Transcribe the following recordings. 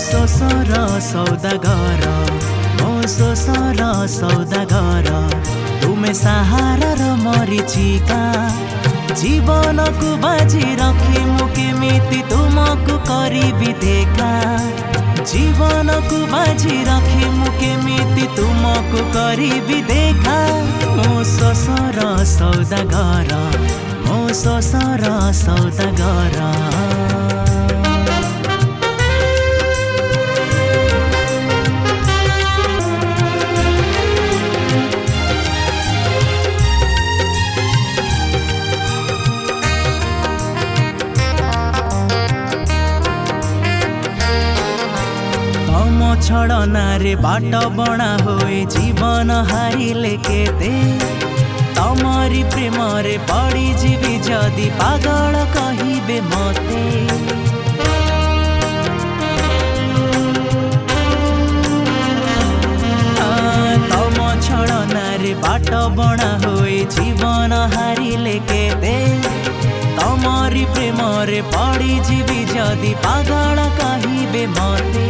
शोषर सौदागर मो शोषर सौदागर तुमे सहारार मरीचिका जीवन को बाजी रखी मु केमिति तुमको करिबि देखा जीवन को बाजी रखी मु केमिति तुमको करिबि देखा मो शोषर सौदागर मो शोषर सौदागर छड़नारे बाट बणा होए जीवन हारिले केते तमरी प्रेमरे पड़ी जीवी जदि पागल कहिबे मते तम छड़नारे बाट बणा होए जीवन हारिले केते तमरी प्रेमरे पड़ी जीवी जदि पागल कहिबे मते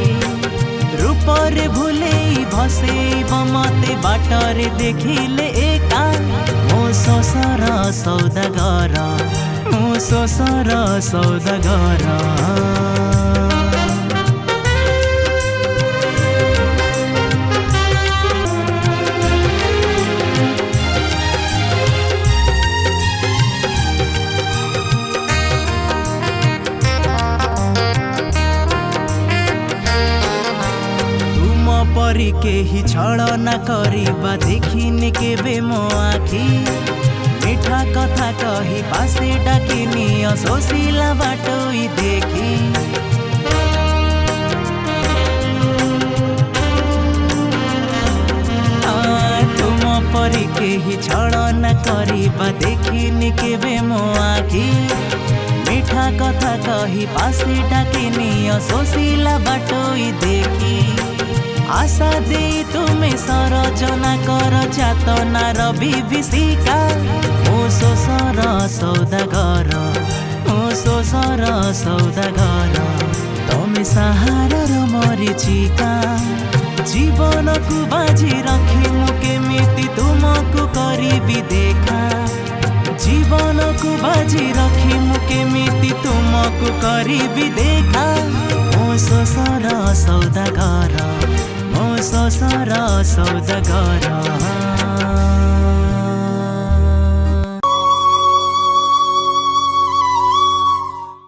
रूपरे भूले भसेब मते बाटरे देखिले एका मो शोषर सौदागर मो शोषर सौदागर परी केही छलना करिबा देखिने केबे मो आखी मीठा कथा कही पासे डाकिनी शोषिला बाटोई देखी तुम परी केही छलना करिबा देखिने केबे मो आखी मीठा कथा कही पासे डाकिनी शोषिला बाटोई देखी आशा दे तुम्हें सरजना कर जातनार विभीषिका मो शोषर सौदागर मो शोषर सौदागर तमे सहारार मरीचिका जीवन को बाजी रखी मु केमिति तुमको करिबि देखा जीवन को बाजी रखी मु केमिति तुमको करिबि देखा मो शोषर सौदागर मो शोषर सौदागर।